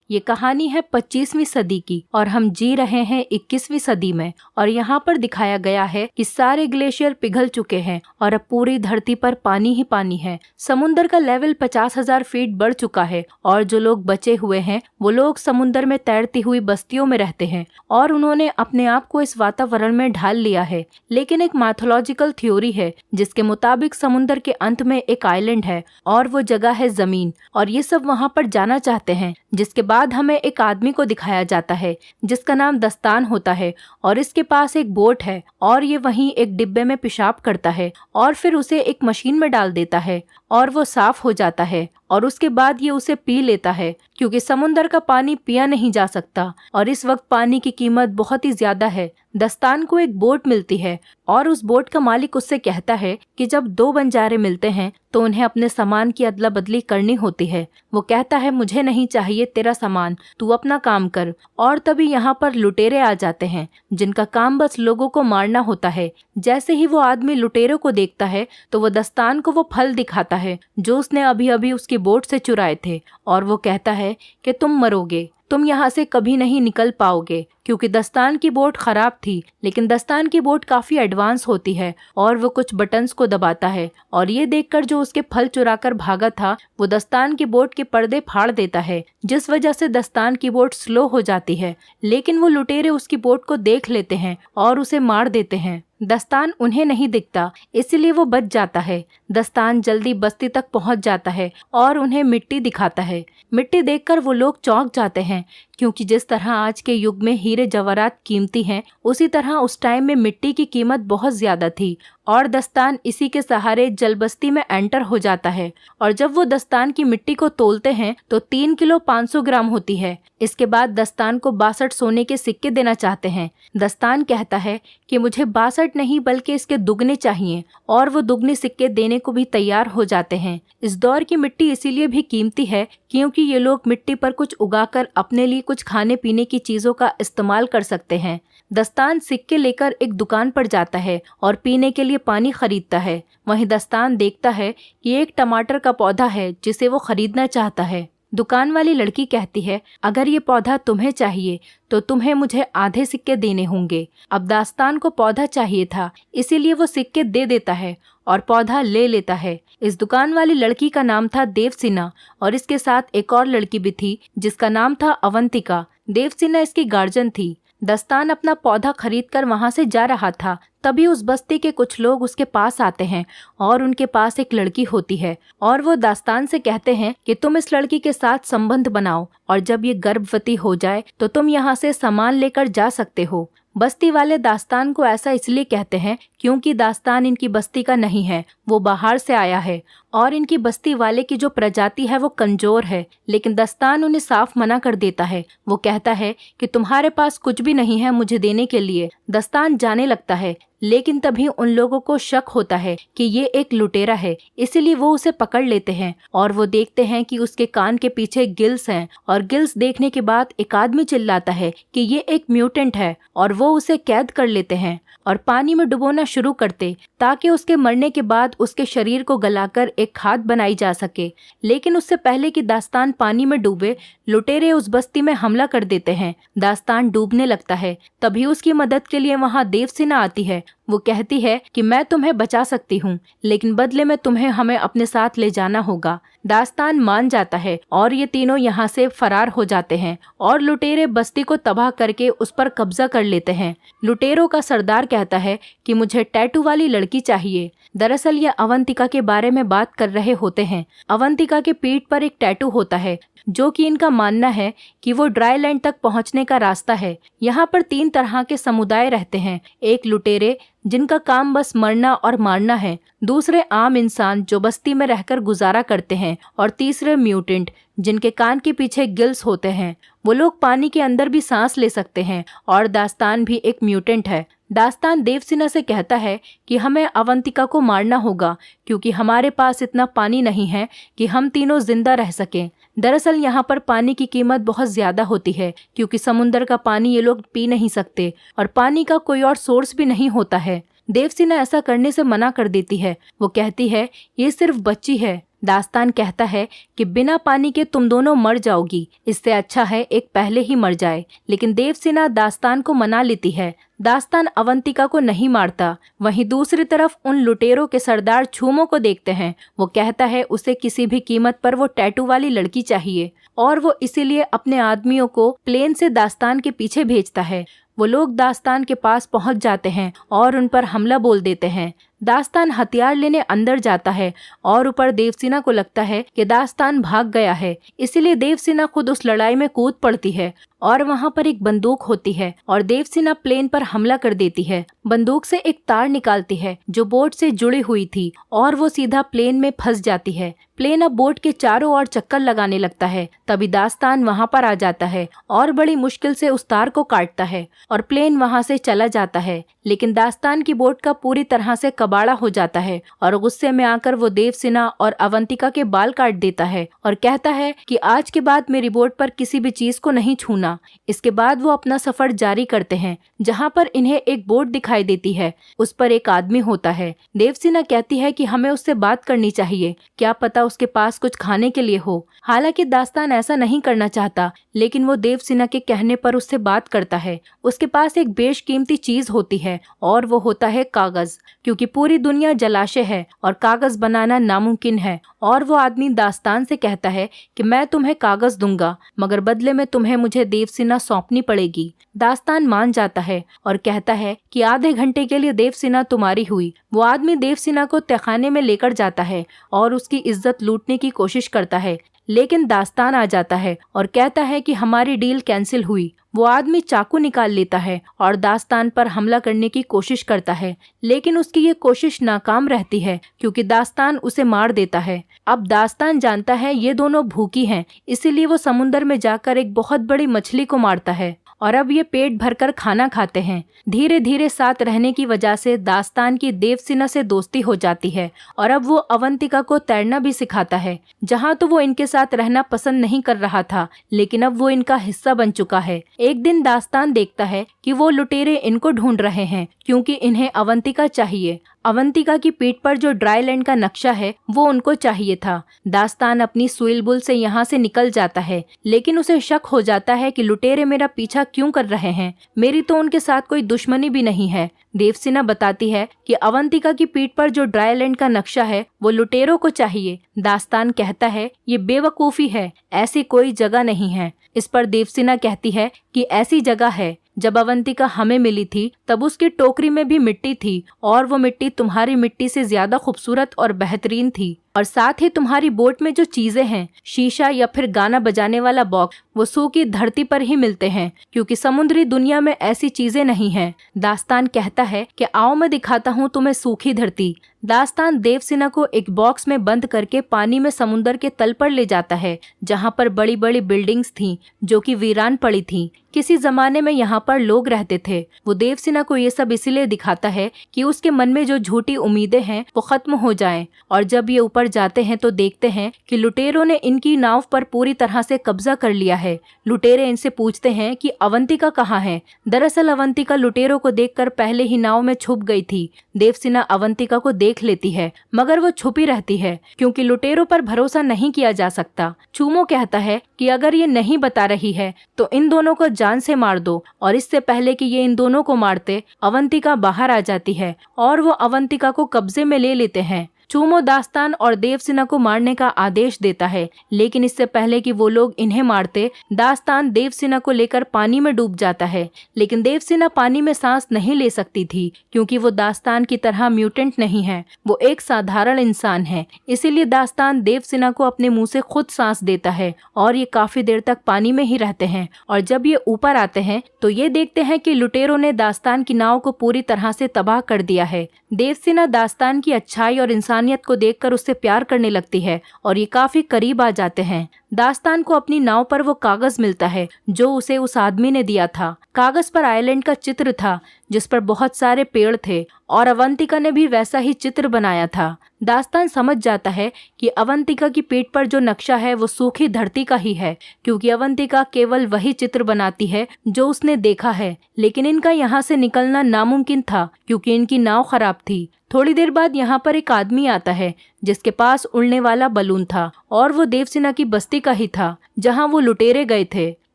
ये कहानी है 25वीं सदी की और हम जी रहे हैं 21वीं सदी में। और यहाँ पर दिखाया गया है कि सारे ग्लेशियर पिघल चुके हैं और अब पूरी धरती पर पानी ही पानी है। समुद्र का लेवल 50,000 फीट बढ़ चुका है और जो लोग बचे हुए हैं वो लोग समुद्र में तैरती हुई बस्तियों में रहते हैं और उन्होंने अपने आप को इस वातावरण में ढाल लिया है। लेकिन एक मैथोलॉजिकल थ्योरी है जिसके मुताबिक समुद्र के अंत में एक आइलैंड है और वो जगह है जमीन, और ये सब वहाँ पर जाना चाहते हैं। जिसके बाद हमें एक आदमी को दिखाया जाता है जिसका नाम दस्तान होता है और इसके पास एक बोट है और ये वहीं एक डिब्बे में पेशाब करता है और फिर उसे एक मशीन में डाल देता है और वो साफ हो जाता है और उसके बाद ये उसे पी लेता है क्योंकि समुद्र का पानी पिया नहीं जा सकता और इस वक्त पानी की कीमत बहुत ही ज्यादा है। दस्तान को एक बोट मिलती है और उस बोट का मालिक उससे कहता है कि जब दो बंजारे मिलते हैं तो उन्हें अपने सामान की अदला बदली करनी होती है। वो कहता है मुझे नहीं चाहिए तेरा सामान, तू अपना काम कर। और तभी यहाँ पर लुटेरे आ जाते हैं जिनका काम बस लोगों को मारना होता है। जैसे ही वो आदमी लुटेरों को देखता है तो वो दस्तान को वो फल दिखाता है जो उसने अभी अभी उसकी बोट से चुराए थे और वो कहता है कि तुम मरोगे, तुम यहाँ से कभी नहीं निकल पाओगे। क्योंकि दस्तान की बोट खराब थी, लेकिन दस्तान की बोट काफी एडवांस होती है और वो कुछ बटन्स को दबाता है और ये देखकर जो उसके फल चुराकर भागा था वो दस्तान की बोट के पर्दे फाड़ देता है, जिस वजह से दस्तान की बोट स्लो हो जाती है। लेकिन वो लुटेरे उसकी बोट को देख लेते हैं और उसे मार देते हैं। दस्तान उन्हें नहीं दिखता, इसलिए वो बच जाता है। दस्तान जल्दी बस्ती तक पहुंच जाता है और उन्हें मिट्टी दिखाता है। मिट्टी देखकर वो लोग चौंक जाते हैं क्योंकि जिस तरह आज के युग में हीरे जवाहरात कीमती हैं, उसी तरह उस टाइम में मिट्टी की कीमत बहुत ज्यादा थी। और दस्तान इसी के सहारे जलबस्ती में एंटर हो जाता है और जब वो दस्तान की मिट्टी को तोलते हैं तो 3 किलो 500 ग्राम होती है। इसके बाद दस्तान को 62 सोने के सिक्के देना चाहते हैं। दस्तान कहता है कि मुझे 62 नहीं बल्कि इसके दुगने चाहिए और वो दुगने सिक्के देने को भी तैयार हो जाते हैं। इस दौर की मिट्टी इसीलिए भी कीमती है क्योंकि ये लोग मिट्टी पर कुछ उगाकर अपने लिए कुछ खाने पीने की चीजों का इस्तेमाल कर सकते हैं। दस्तान सिक्के लेकर एक दुकान पर जाता है और पीने के लिए पानी खरीदता है। वहीं दस्तान देखता है कि एक टमाटर का पौधा है जिसे वो खरीदना चाहता है। दुकान वाली लड़की कहती है अगर ये पौधा तुम्हें चाहिए तो तुम्हें मुझे आधे सिक्के देने होंगे। अब दस्तान को पौधा चाहिए था, इसीलिए वो सिक्के दे देता है और पौधा ले लेता है। इस दुकान वाली लड़की का नाम था देवसेना और इसके साथ एक और लड़की भी थी जिसका नाम था अवंतिका। देवसेना इसकी गार्जियन थी। दस्तान अपना पौधा खरीदकर वहां से जा रहा था, तभी उस बस्ती के कुछ लोग उसके पास आते हैं और उनके पास एक लड़की होती है और वो दास्तान से कहते हैं कि तुम इस लड़की के साथ संबंध बनाओ और जब ये गर्भवती हो जाए तो तुम यहाँ से सामान लेकर जा सकते हो। बस्ती वाले दास्तान को ऐसा इसलिए कहते हैं क्योंकि दास्तान इनकी बस्ती का नहीं है, वो बाहर से आया है और इनकी बस्ती वाले की जो प्रजाति है वो कमजोर है। लेकिन दास्तान उन्हें साफ मना कर देता है। वो कहता है कि तुम्हारे पास कुछ भी नहीं है मुझे देने के लिए। दास्तान जाने लगता है, लेकिन तभी उन लोगों को शक होता है कि ये एक लुटेरा है, इसीलिए वो उसे पकड़ लेते हैं और वो देखते हैं कि उसके कान के पीछे गिल्स हैं और गिल्स देखने के बाद एक आदमी चिल्लाता है कि ये एक म्यूटेंट है और वो उसे कैद कर लेते हैं और पानी में डुबोना शुरू करते ताकि उसके मरने के बाद उसके शरीर को गलाकर एक खाद बनाई जा सके। लेकिन उससे पहले कि दास्तान पानी में डूबे, लुटेरे उस बस्ती में हमला कर देते हैं। दास्तान डूबने लगता है, तभी उसकी मदद के लिए वहां देवसेना आती है। वो कहती है कि मैं तुम्हें बचा सकती हूँ, लेकिन बदले में तुम्हें हमें अपने साथ ले जाना होगा। दास्तान मान जाता है और ये तीनों यहाँ से फरार हो जाते हैं और लुटेरे बस्ती को तबाह करके उस पर कब्जा कर लेते हैं। लुटेरों का सरदार कहता है कि मुझे टैटू वाली लड़की चाहिए। दरअसल ये अवंतिका के बारे में बात कर रहे होते हैं। अवंतिका के पीठ पर एक टैटू होता है जो कि इनका मानना है कि वो ड्राई लैंड तक पहुंचने का रास्ता है। यहाँ पर 3 तरह के समुदाय रहते हैं। एक लुटेरे जिनका काम बस मरना और मारना है, दूसरे आम इंसान जो बस्ती में रहकर गुजारा करते हैं और तीसरे म्यूटेंट जिनके कान के पीछे गिल्स होते हैं। वो लोग पानी के अंदर भी सांस ले सकते हैं और दास्तान भी एक म्यूटेंट है। दास्तान देवसेना से कहता है कि हमें अवंतिका को मारना होगा क्योंकि हमारे पास इतना पानी नहीं है कि हम तीनों जिंदा रह सकें। दरअसल यहाँ पर पानी की कीमत बहुत ज्यादा होती है क्योंकि समुद्र का पानी ये लोग पी नहीं सकते और पानी का कोई और सोर्स भी नहीं होता है। देवसेना ऐसा करने से मना कर देती है। वो कहती है ये सिर्फ बच्ची है, दास्तान कहता है कि बिना पानी के तुम दोनों मर जाओगी, इससे अच्छा है एक पहले ही मर जाए। लेकिन देवसेना दास्तान को मना लेती है। दास्तान अवंतिका को नहीं मारता। वहीं दूसरी तरफ उन लुटेरों के सरदार छूमो को देखते हैं। वो कहता है उसे किसी भी कीमत पर वो टैटू वाली लड़की चाहिए और वो इसीलिए अपने आदमियों को प्लेन से दास्तान के पीछे भेजता है। वो लोग दास्तान के पास पहुंच जाते हैं और उन पर हमला बोल देते हैं। दास्तान हथियार लेने अंदर जाता है और ऊपर देवसेना को लगता है कि दास्तान भाग गया है, इसीलिए देवसेना खुद उस लड़ाई में कूद पड़ती है और वहां पर एक बंदूक होती है और देवसेना प्लेन पर हमला कर देती है। बंदूक से एक तार निकालती है जो बोट से जुड़ी हुई थी और वो सीधा प्लेन में फंस जाती है। प्लेन अब बोट के चारों ओर चक्कर लगाने लगता है। तभी दास्तान वहां पर आ जाता है और बड़ी मुश्किल से उस तार को काटता है और प्लेन वहां से चला जाता है। लेकिन दास्तान की बोट का पूरी तरह से कबाड़ा हो जाता है और गुस्से में आकर वो देवसेना और अवंतिका के बाल काट देता है और कहता है कि आज के बाद मेरी बोट पर किसी भी चीज को नहीं छूना। इसके बाद वो अपना सफर जारी करते हैं, जहाँ पर इन्हें एक बोट दिखाई देती है। उस पर एक आदमी होता है। देवसेना कहती है कि हमें उससे बात करनी चाहिए, क्या पता उसके पास कुछ खाने के लिए हो। हालांकि दास्तान ऐसा नहीं करना चाहता, लेकिन वो देवसेना के कहने पर उससे बात करता है। उसके पास एक बेशकीमती चीज होती है और वो होता है कागज, क्योंकि पूरी दुनिया जलाशय है और कागज बनाना नामुमकिन है। और वो आदमी दास्तान से कहता है कि मैं तुम्हें कागज दूंगा, मगर बदले में तुम्हें मुझे देवसेना सौंपनी पड़ेगी। दास्तान मान जाता है और कहता है कि आधे घंटे के लिए देवसेना तुम्हारी हुई। वो आदमी देवसेना को तहखाने में लेकर जाता है और उसकी इज्जत लूटने की कोशिश करता है, लेकिन दास्तान आ जाता है और कहता है कि हमारी डील कैंसिल हुई। वो आदमी चाकू निकाल लेता है और दास्तान पर हमला करने की कोशिश करता है, लेकिन उसकी ये कोशिश नाकाम रहती है क्योंकि दास्तान उसे मार देता है। अब दास्तान जानता है ये दोनों भूखी हैं, इसीलिए वो समुंदर में जाकर एक बहुत बड़ी मछली को मारता है और अब ये पेट भरकर खाना खाते हैं। धीरे धीरे साथ रहने की वजह से दास्तान की देवसेना से दोस्ती हो जाती है और अब वो अवंतिका को तैरना भी सिखाता है। जहाँ तो वो इनके साथ रहना पसंद नहीं कर रहा था, लेकिन अब वो इनका हिस्सा बन चुका है। एक दिन दास्तान देखता है कि वो लुटेरे इनको ढूंढ रहे हैं क्योंकि इन्हें अवंतिका चाहिए। अवंतिका की पीठ पर जो ड्राई लैंड का नक्शा है वो उनको चाहिए था। दास्तान अपनी सुइल बुल से यहाँ से निकल जाता है, लेकिन उसे शक हो जाता है कि लुटेरे मेरा पीछा क्यों कर रहे हैं, मेरी तो उनके साथ कोई दुश्मनी भी नहीं है। देवसेना बताती है कि अवंतिका की पीठ पर जो ड्राई लैंड का नक्शा है वो लुटेरों को चाहिए। दास्तान कहता है ये बेवकूफी है, ऐसी कोई जगह नहीं है। इस पर देवसेना कहती है कि ऐसी जगह है। जब अवंतिका हमें मिली थी तब उसकी टोकरी में भी मिट्टी थी और वो मिट्टी तुम्हारी मिट्टी से ज्यादा खूबसूरत और बेहतरीन थी। और साथ ही तुम्हारी बोट में जो चीजें हैं, शीशा या फिर गाना बजाने वाला बॉक्स, वो सूखी धरती पर ही मिलते हैं क्योंकि समुद्री दुनिया में ऐसी चीजें नहीं हैं। दास्तान कहता है कि आओ मैं दिखाता हूँ तुम्हें सूखी धरती। दास्तान देवसेना को एक बॉक्स में बंद करके पानी में समुद्र के तल पर ले जाता है, जहाँ पर बड़ी बड़ी बिल्डिंग्स थीं जो कि वीरान पड़ी थीं। किसी जमाने में यहाँ पर लोग रहते थे। वो देवसेना को ये सब इसलिए दिखाता है कि उसके मन में जो झूठी उम्मीदें हैं वो खत्म हो जाएं। और जब ये ऊपर जाते हैं तो देखते हैं कि लुटेरों ने इनकी नाव पर पूरी तरह से कब्जा कर लिया है। लुटेरे इनसे पूछते हैं कि अवंतिका कहाँ है। दरअसल अवंतिका लुटेरों को देखकर पहले ही नाव में छुप गई थी। देवसेना अवंतिका को देख लेती है, मगर वो छुपी रहती है क्योंकि लुटेरों पर भरोसा नहीं किया जा सकता। छूमो कहता है कि अगर ये नहीं बता रही है तो इन दोनों को जान से मार दो। और इससे पहले कि ये इन दोनों को मारते, अवंतिका बाहर आ जाती है और वो अवंतिका को कब्जे में ले लेते हैं। छूमो दास्तान और देवसेना को मारने का आदेश देता है, लेकिन इससे पहले कि वो लोग इन्हें मारते, दास्तान देवसेना को लेकर पानी में डूब जाता है। लेकिन देवसेना पानी में सांस नहीं ले सकती थी क्योंकि वो दास्तान की तरह म्यूटेंट नहीं है, वो एक साधारण इंसान है। इसीलिए दास्तान देवसेना को अपने मुंह से खुद सांस देता है और ये काफी देर तक पानी में ही रहते हैं। और जब ये ऊपर आते हैं तो ये देखते हैं कि लुटेरों ने दास्तान की नाव को पूरी तरह से तबाह कर दिया है। देवसेना दास्तान की अच्छाई और इंसानियत को देखकर उससे प्यार करने लगती है और ये काफी करीब आ जाते हैं। दास्तान को अपनी नाव पर वो कागज मिलता है जो उसे उस आदमी ने दिया था। कागज पर आइलैंड का चित्र था जिस पर बहुत सारे पेड़ थे और अवंतिका ने भी वैसा ही चित्र बनाया था। दास्तान समझ जाता है कि अवंतिका की पीठ पर जो नक्शा है वो सूखी धरती का ही है, क्योंकि अवंतिका केवल वही चित्र बनाती है जो उसने देखा है। लेकिन इनका यहाँ से निकलना नामुमकिन था क्योंकि इनकी नाव खराब थी। थोड़ी देर बाद यहाँ पर एक आदमी आता है जिसके पास उड़ने वाला बलून था और वो देवसेना की बस्ती का ही था जहाँ वो लुटेरे गए थे,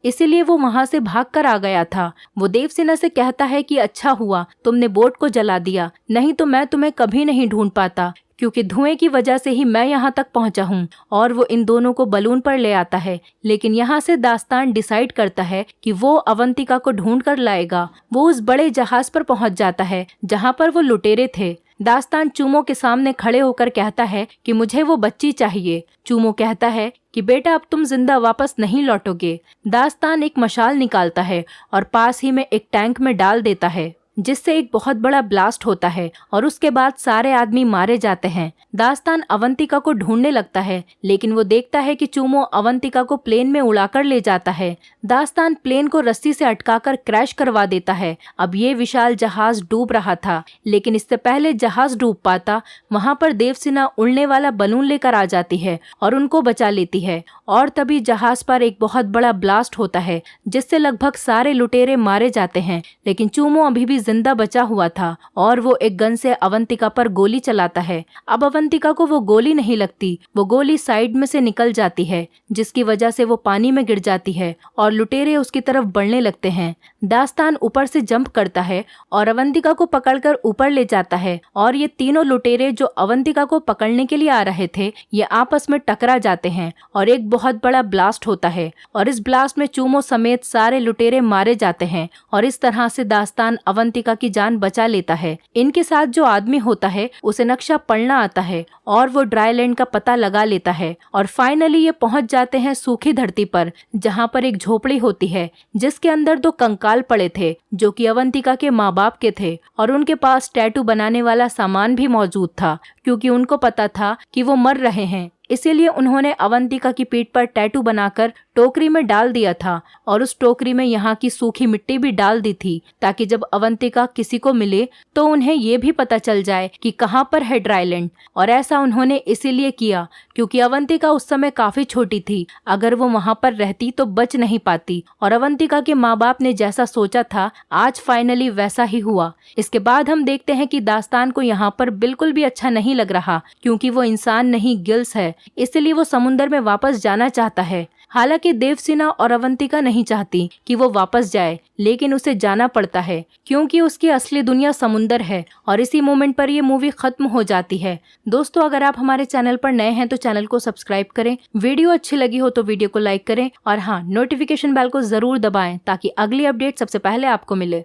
इसीलिए वो वहां से भागकर आ गया था। वो देवसेना से कहता है कि अच्छा हुआ तुमने बोट को जला दिया, नहीं तो मैं तुम्हें कभी नहीं ढूंढ पाता, क्योंकि धुएं की वजह से ही मैं यहाँ तक पहुँचा हूँ। और वो इन दोनों को बलून पर ले आता है। लेकिन यहाँ से दास्तान डिसाइड करता है कि वो अवंतिका को ढूंढ कर लाएगा। वो उस बड़े जहाज पर पहुँच जाता है जहाँ पर वो लुटेरे थे। दास्तान चूमो के सामने खड़े होकर कहता है कि मुझे वो बच्ची चाहिए। चूमो कहता है कि बेटा अब तुम जिंदा वापस नहीं लौटोगे। दास्तान एक मशाल निकालता है और पास ही में एक टैंक में डाल देता है जिससे एक बहुत बड़ा ब्लास्ट होता है और उसके बाद सारे आदमी मारे जाते हैं। दास्तान अवंतिका को ढूंढने लगता है लेकिन वो देखता है कि चूमो अवंतिका को प्लेन में उड़ाकर ले जाता है। दास्तान प्लेन को रस्सी से अटकाकर क्रैश करवा देता है। अब ये विशाल जहाज डूब रहा था, लेकिन इससे पहले जहाज डूब पाता वहाँ पर देवसेना उड़ने वाला बलून लेकर आ जाती है और उनको बचा लेती है। और तभी जहाज पर एक बहुत बड़ा ब्लास्ट होता है जिससे लगभग सारे लुटेरे मारे जाते हैं। लेकिन चूमो अभी भी जिंदा बचा हुआ था और वो एक गन से अवंतिका पर गोली चलाता है। अब अवंतिका को वो गोली नहीं लगती, वो गोली साइड में से निकल जाती है जिसकी वजह से वो पानी में गिर जाती है और लुटेरे उसकी तरफ बढ़ने लगते हैं। दास्तान ऊपर से जंप करता है और अवंतिका को पकड़कर ऊपर ले जाता है और ये तीनों लुटेरे जो अवंतिका को पकड़ने के लिए आ रहे थे ये आपस में टकरा जाते हैं और एक बहुत बड़ा ब्लास्ट होता है और इस ब्लास्ट में चूमो समेत सारे लुटेरे मारे जाते हैं और इस तरह से दास्तान अवंतिका की जान बचा लेता है। इनके साथ जो आदमी होता है उसे नक्शा पढ़ना आता है और वो ड्राईलैंड का पता लगा लेता है और फाइनली ये पहुंच जाते हैं सूखी धरती पर जहाँ पर एक झोपड़ी होती है जिसके अंदर दो कंकाल पड़े थे जो कि अवंतिका के माँ बाप के थे और उनके पास टैटू बनाने वाला सामान भी मौजूद था, क्योंकि उनको पता था कि वो मर रहे हैं। इसीलिए उन्होंने अवंतिका की पीठ पर टैटू बनाकर टोकरी में डाल दिया था और उस टोकरी में यहाँ की सूखी मिट्टी भी डाल दी थी ताकि जब अवंतिका किसी को मिले तो उन्हें ये भी पता चल जाए कि कहाँ पर है ड्राईलैंड। और ऐसा उन्होंने इसीलिए किया क्योंकि अवंतिका उस समय काफी छोटी थी, अगर वो वहाँ पर रहती तो बच नहीं पाती। और अवंतिका के माँ बाप ने जैसा सोचा था आज फाइनली वैसा ही हुआ। इसके बाद हम देखते हैं कि दास्तान को यहाँ पर बिल्कुल भी अच्छा नहीं लग रहा, क्योंकि वो इंसान नहीं गिल्स है, इसलिए वो समुंदर में वापस जाना चाहता है। हालांकि देवसेना और अवंतिका नहीं चाहती कि वो वापस जाए, लेकिन उसे जाना पड़ता है क्योंकि उसकी असली दुनिया समुंदर है। और इसी मोमेंट पर ये मूवी खत्म हो जाती है। दोस्तों, अगर आप हमारे चैनल पर नए हैं तो चैनल को सब्सक्राइब करें, वीडियो अच्छी लगी हो तो वीडियो को लाइक करें और हाँ, नोटिफिकेशन बेल को जरूर दबाएं ताकि अगली अपडेट सबसे पहले आपको मिले।